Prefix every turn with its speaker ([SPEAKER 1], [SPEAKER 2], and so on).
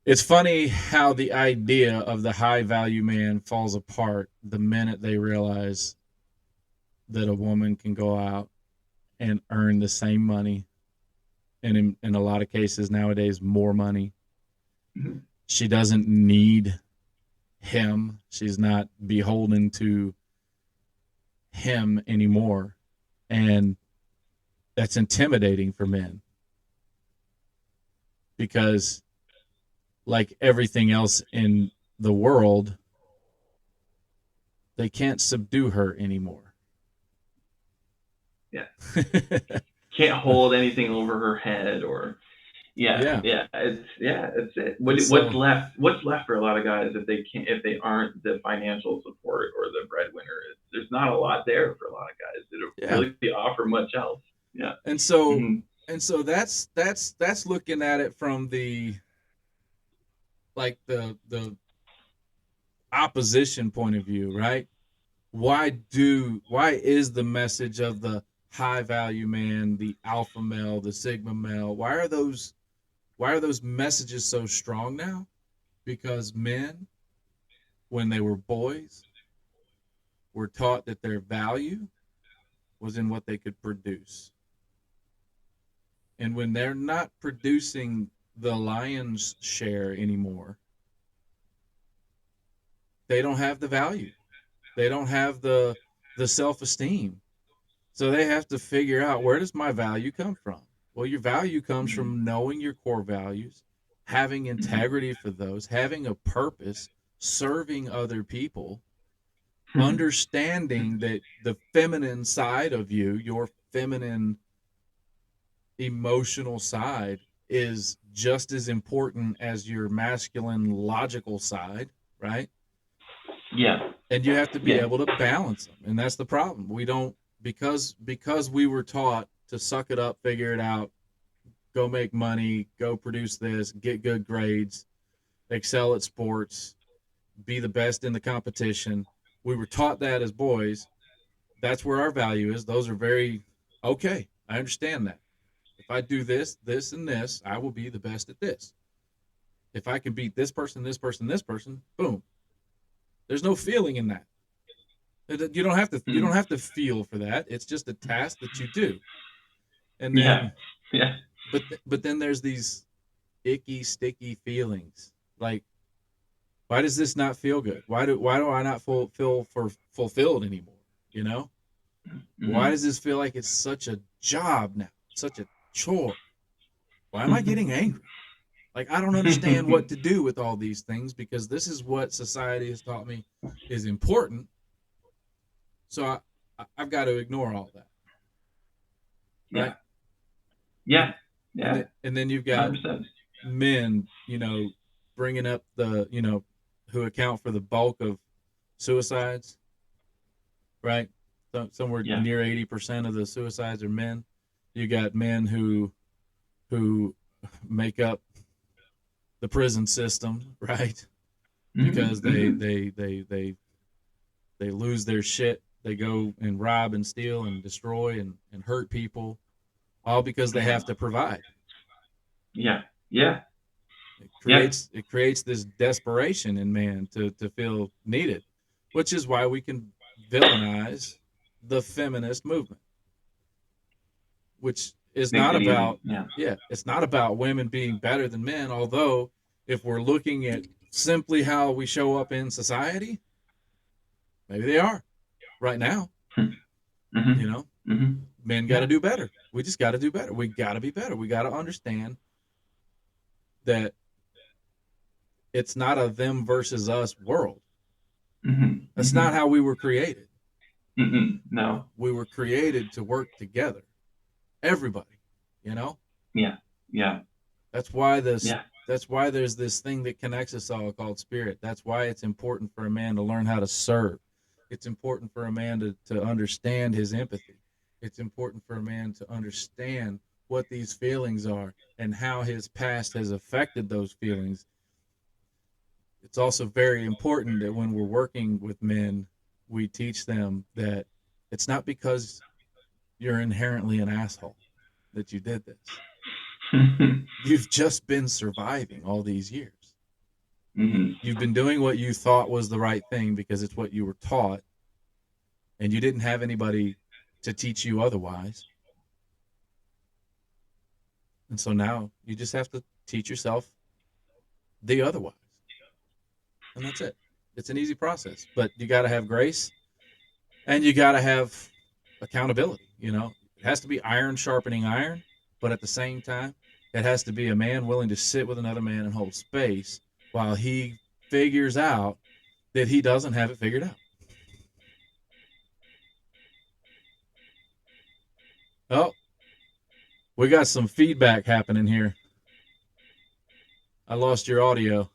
[SPEAKER 1] It's funny how the idea of the high value man falls apart the minute they realize that a woman can go out and earn the same money, and in a lot of cases nowadays more money.
[SPEAKER 2] Mhm.
[SPEAKER 1] She doesn't need him. She's not beholden to him anymore. And that's intimidating for men because, like everything else in the world, they can't subdue her anymore.
[SPEAKER 2] Yeah. Can't hold anything over her head or
[SPEAKER 1] Yeah.
[SPEAKER 2] it's it.
[SPEAKER 1] And
[SPEAKER 2] What's
[SPEAKER 1] so,
[SPEAKER 2] left? What's left for a lot of guys if they can't if they aren't the financial support or the breadwinner? There's not a lot there for a lot of guys. They don't
[SPEAKER 1] yeah.
[SPEAKER 2] really offer much else. Yeah.
[SPEAKER 1] And so,
[SPEAKER 2] Hmm.
[SPEAKER 1] that's looking at it from the, like the opposition point of view, right? Why is the message of the high value man, the alpha male, the sigma male, why are those messages so strong now? Because men, when they were boys, were taught that their value was in what they could produce. And when they're not producing the lion's share anymore, they don't have the value. They don't have the self-esteem. So they have to figure out, where does my value come from? Well, your value comes
[SPEAKER 2] Hmm.
[SPEAKER 1] from knowing your core values, having
[SPEAKER 2] Hmm.
[SPEAKER 1] integrity for those, having a purpose, serving other people,
[SPEAKER 2] Hmm.
[SPEAKER 1] understanding that the feminine side of you, your feminine emotional side, is just as important as your masculine logical side, right?
[SPEAKER 2] Yeah.
[SPEAKER 1] And you have to be
[SPEAKER 2] Yeah.
[SPEAKER 1] able to balance them. And that's the problem. We don't, because we were taught to suck it up, figure it out, go make money, go produce this, get good grades, excel at sports, be the best in the competition. We were taught that as boys. That's where our value is. Those are very okay. I understand that. If I do this, this, and this, I will be the best at this. If I can beat this person, this person, this person, boom. There's no feeling in that. You don't have to. You
[SPEAKER 2] Hmm.
[SPEAKER 1] don't have to feel for that. It's just a task that you do. And
[SPEAKER 2] Yeah.
[SPEAKER 1] then,
[SPEAKER 2] Yeah.
[SPEAKER 1] but then there's these icky, sticky feelings. Like, why does this not feel good? Why do I not feel for fulfilled anymore? You know, why
[SPEAKER 2] Hmm.
[SPEAKER 1] does this feel like it's such a job now, such a chore? Why am I getting angry? Like, I don't understand what to do with all these things, because this is what society has taught me is important. So I've got to ignore all that,
[SPEAKER 2] Yeah.
[SPEAKER 1] right?
[SPEAKER 2] Yeah.
[SPEAKER 1] And
[SPEAKER 2] Yeah.
[SPEAKER 1] and then you've got
[SPEAKER 2] 100%.
[SPEAKER 1] men, bringing up who account for the bulk of suicides, right? So, somewhere
[SPEAKER 2] Yeah.
[SPEAKER 1] near 80% of the suicides are men. You got men who make up the prison system, right?
[SPEAKER 2] Hmm.
[SPEAKER 1] Because they
[SPEAKER 2] Hmm.
[SPEAKER 1] they they they they lose their shit. They go and rob and steal and destroy and hurt people, all because they
[SPEAKER 2] Yeah.
[SPEAKER 1] have to provide.
[SPEAKER 2] Yeah. Yeah.
[SPEAKER 1] It
[SPEAKER 2] Yeah.
[SPEAKER 1] creates it creates this desperation in man to feel needed, which is why we can villainize the feminist movement, which is
[SPEAKER 2] Makes
[SPEAKER 1] not
[SPEAKER 2] it easy.
[SPEAKER 1] about,
[SPEAKER 2] Yeah.
[SPEAKER 1] yeah, it's not about women being better than men. Although, if we're looking at simply how we show up in society, maybe they are right now.
[SPEAKER 2] Hmm.
[SPEAKER 1] You know,
[SPEAKER 2] Hmm.
[SPEAKER 1] men got to
[SPEAKER 2] Yeah.
[SPEAKER 1] do better. We just got to do better. We got to be better. We got to understand that it's not a them versus us world.
[SPEAKER 2] Hmm.
[SPEAKER 1] That's not
[SPEAKER 2] Hmm.
[SPEAKER 1] how we were created.
[SPEAKER 2] No.
[SPEAKER 1] We were created to work together. Everybody, you know.
[SPEAKER 2] Yeah. Yeah.
[SPEAKER 1] That's why this.
[SPEAKER 2] Yeah.
[SPEAKER 1] That's why there's this thing that connects us all called spirit. That's why it's important for a man to learn how to serve. It's important for a man to understand his empathy. It's important for a man to understand what these feelings are and how his past has affected those feelings. It's also very important that when we're working with men, we teach them that it's not because you're inherently an asshole that you did this. You've just been surviving all these years.
[SPEAKER 2] Mm-hmm.
[SPEAKER 1] You've been doing what you thought was the right thing because it's what you were taught, and you didn't have anybody to teach you otherwise. And so now you just have to teach yourself the otherwise. And that's it. It's an easy process, but you got to have grace and you got to have accountability. It has to be iron sharpening iron, but at the same time, it has to be a man willing to sit with another man and hold space while he figures out that he doesn't have it figured out. Oh, we got some feedback happening here. I lost your audio.